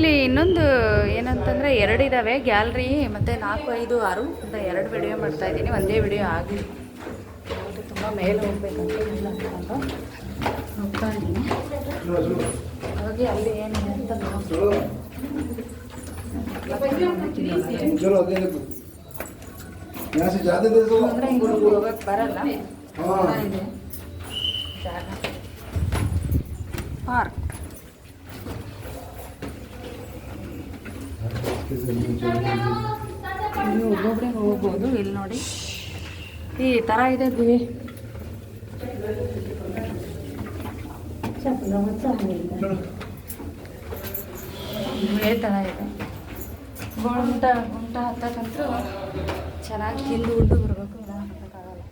ಇಲ್ಲಿ ಇನ್ನೊಂದು ಏನಂತಂದರೆ 2 ಇದ್ದಾವೆ ಗ್ಯಾಲರಿ, ಮತ್ತು 4, 5, 6 ಅಂತ 2 ವಿಡಿಯೋ ಮಾಡ್ತಾ ಇದ್ದೀನಿ. ಒಂದೇ ವಿಡಿಯೋ ಆಗಿ ತುಂಬ ಮೇಲೆ ಹೋಗ್ಬೇಕಂತ ಇಲ್ಲ ಅಂದ್ಕೊಂಡು ಹೋಗ್ತಾ ಇದ್ದೀನಿ. ಹಾಗೆ ಅಲ್ಲಿ ಏನಿದೆ ಅಂತ ಅಂದರೆ ಹಿಂಗೆ ಹೋಗಕ್ಕೆ ಬರಲ್ಲ. ಇದೆ ಜಾಗ ಪಾರ್ಕ್. ನೀವು ಒಬ್ಬೊಬ್ಬರೇ ಹೋಗ್ಬೋದು. ಇಲ್ಲಿ ನೋಡಿ ಈ ಥರ ಇದೆ ಗುಹೆ. ಗುಹೆ ಥರ ಇದೆ. ಗುಂಟ ಹತ್ತಕ್ಕಂತೂ ಚೆನ್ನಾಗಿ ತಿಂದು ಉಂಡು ಬರಬೇಕು, ಇಲ್ಲ ಹತ್ತಕ್ಕಾಗಲ್ಲ.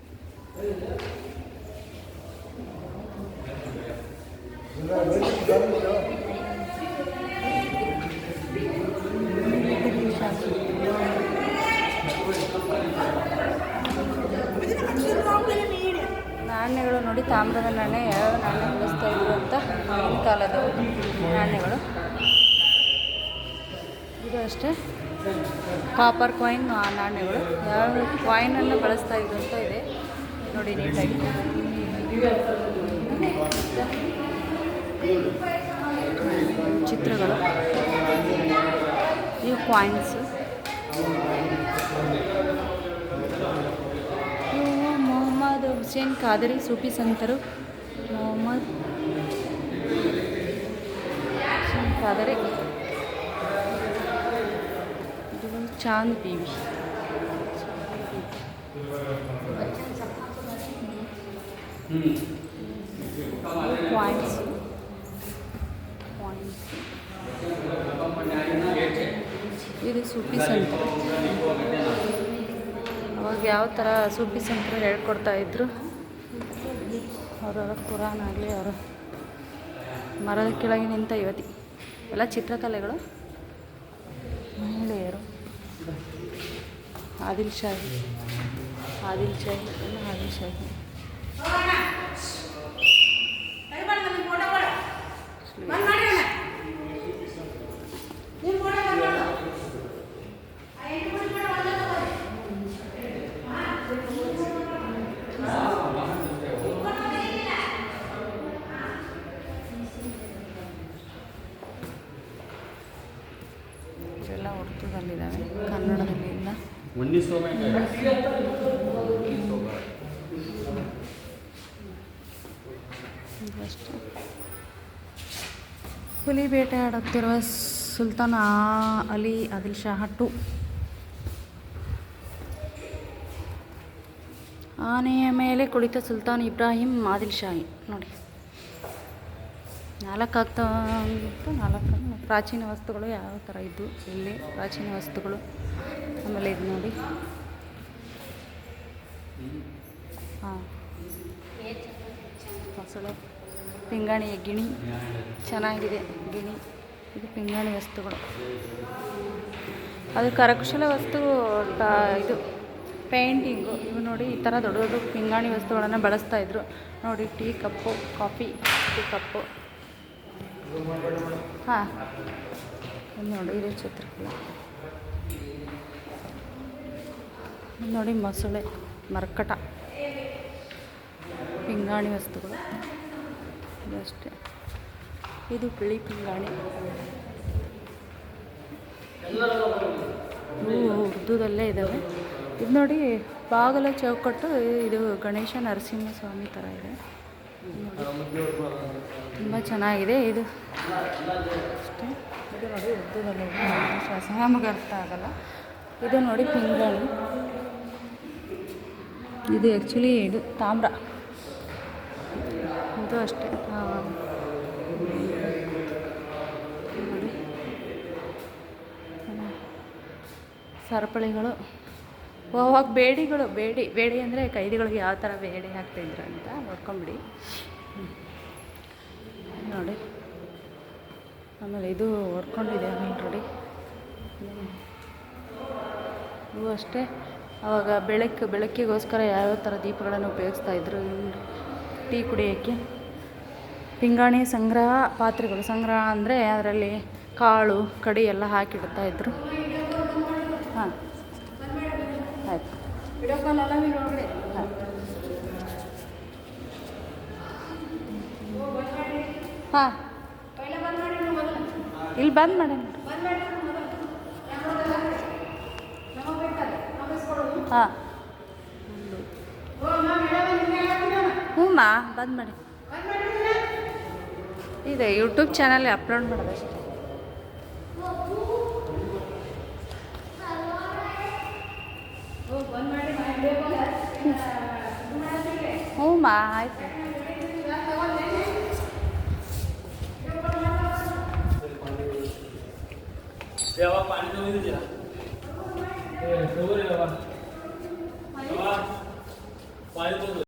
ನಾಣ್ಯಗಳು ನೋಡಿ, ತಾಮ್ರದ ನಾಣ್ಯ, ಯಾವ ನಾಣ್ಯ ಬಳಸ್ತಾ ಇದ್ರು ಅಂತ ಆಗಿನ ಕಾಲದ ನಾಣ್ಯಗಳು. ಇದು ಅಷ್ಟೇ ಕಾಪರ್ ಕಾಯಿನ್ ನಾಣ್ಯಗಳು, ಯಾವ ಕಾಯಿನನ್ನು ಬಳಸ್ತಾ ಇದ್ರು ಅಂತ ಇದೆ ನೋಡಿ ನೀಟಾಗಿ. ಚಿತ್ರಗಳು, ಇವು ಕಾಯಿನ್ಸು. ಇವು ಮೊಹಮ್ಮದ್ ಹುಸೇನ್ ಖಾದರಿ ಸೂಫಿ ಸಂತರು. ಮೊಹಮ್ಮದ್ ಹುಸೇನ್ ಖಾದರಿ. ಇದು ಚಾಂದ್ ಬೀವಿ. ಕಾಯಿನ್ಸ್ ಇದು ಸೂಫಿ ಸಂತರು. ಅವಾಗ ಯಾವ ಥರ ಸೂಫಿ ಸಂತರು ಹೇಳ್ಕೊಡ್ತಾಯಿದ್ರು, ಅವರವರ ಕುರಾನ್ ಆಗಲಿ, ಅವರ ಮರದ ಕೆಳಗೆ ನಿಂತ ಯುವತಿ, ಎಲ್ಲ ಚಿತ್ರಕಲೆಗಳು. ಮಹಿಳೆಯರು, ಆದಿಲ್ ಶಾಹಿ. ಇವೆಲ್ಲ ಉರ್ದುದಲ್ಲಿದ್ದಾವೆ, ಕನ್ನಡದಲ್ಲಿ ಇಲ್ಲ. ಇದಷ್ಟು ಹುಲಿ ಬೇಟೆಯಾಡುತ್ತಿರುವ ಸುಲ್ತಾನ್ ಅಲಿ ಆದಿಲ್ ಶಾಹ 2. ಆನೆಯ ಮೇಲೆ ಕುಳಿತ ಸುಲ್ತಾನ್ ಇಬ್ರಾಹಿಂ ಆದಿಲ್ ಶಾಹಿ ನೋಡಿ. 4 ಆಗ್ತಾ ಉಂಟು. 4 ಪ್ರಾಚೀನ ವಸ್ತುಗಳು ಯಾವ ಥರ ಇದ್ದು ಇಲ್ಲಿ ಪ್ರಾಚೀನ ವಸ್ತುಗಳು. ಆಮೇಲೆ ಇದು ನೋಡಿ, ಮೊಸಳೆ, ಪಿಂಗಾಣಿಯ ಗಿಣಿ ಚೆನ್ನಾಗಿದೆ. ಗಿಣಿ ಇದು ಪಿಂಗಾಣಿ ವಸ್ತುಗಳು. ಅದು ಕರಕುಶಲ ವಸ್ತು. ಇದು ಪೇಂಟಿಂಗು. ಇವು ನೋಡಿ, ಈ ಥರ ದೊಡ್ಡ ದೊಡ್ಡ ಪಿಂಗಾಣಿ ವಸ್ತುಗಳನ್ನು ಬಳಸ್ತಾಯಿದ್ರು ನೋಡಿ. ಟೀ ಕಪ್ಪು, ಕಾಫಿ ಟೀ ಕಪ್ಪು. ಹಾಂ ನೋಡಿ, ಇದು ಚಿತ್ರಕಲೆ ನೋಡಿ. ಮೊಸಳೆ, ಮರ್ಕಟ, ಪಿಂಗಾಣಿ ವಸ್ತುಗಳು. ಇದಷ್ಟೇ. ಇದು ಬಿಳಿ ಪಿಂಗಾಣಿ. ಉರ್ದುದಲ್ಲೇ ಇದ್ದಾವೆ. ಇದು ನೋಡಿ, ಬಾಗಲ ಚೌಕಟ್ಟು. ಇದು ಗಣೇಶ ನರಸಿಂಹಸ್ವಾಮಿ ಥರ ಇದೆ. ತುಂಬ ಚೆನ್ನಾಗಿದೆ. ಇದು ಅಷ್ಟೇ. ಇದು ನೋಡಿ ಉರ್ದುದಲ್ಲಿ ಶಾಸನ, ನಮಗೆ ಅರ್ಥ ಆಗಲ್ಲ. ಇದು ನೋಡಿ ಪಿಂಗಾಣಿ. ಇದು ಆ್ಯಕ್ಚುಲಿ ಇದು ತಾಮ್ರ. ಇದು ಅಷ್ಟೇ. ನೋಡಿ ಸರಪಳಿಗಳು. ಅವಾಗ ಬೇಡಿಗಳು, ಬೇಡಿ ಅಂದರೆ ಕೈದಿಗಳಿಗೆ ಯಾವ ಥರ ಬೇಡಿ ಹಾಕ್ತಿದ್ರು ಅಂತ ನೋಡ್ಕೊಂಬಿಡಿ ನೋಡಿ. ಆಮೇಲೆ ಇದು ಹೊರ್ಕೊಂಡಿದೆ ನೋಡಿ. ಇವು ಅಷ್ಟೇ. ಆವಾಗ ಬೆಳಕಿಗೋಸ್ಕರ ಯಾವ್ಯಾವ ಥರ ದೀಪಗಳನ್ನು ಉಪಯೋಗಿಸ್ತಾಯಿದ್ರು. ಟೀ ಕುಡಿಯೋಕ್ಕೆ. ಪಿಂಗಾಣಿ ಸಂಗ್ರಹ ಪಾತ್ರೆಗಳು. ಸಂಗ್ರಹ ಅಂದರೆ ಅದರಲ್ಲಿ ಕಾಳು ಕಡಿ ಎಲ್ಲ ಹಾಕಿಡ್ತಾ ಇದ್ರು. ಹಾಂ ಆಯ್ತು. ಹಾಂ ಹಾಂ ಇಲ್ಲಿ ಬಂದ್ ಮಾಡಿ ಹಾಂ ಹ್ಞೂ ಮಾ ಬಂದ್ ಮಾಡಿ ಇದೆ ಯೂಟ್ಯೂಬ್ ಚಾನಲ್ ಅಪ್ಲೋಡ್ ಮಾಡೋದಷ್ಟೇ. ಹ್ಞೂ ಮಾ ಆಯ್ತು. पाणी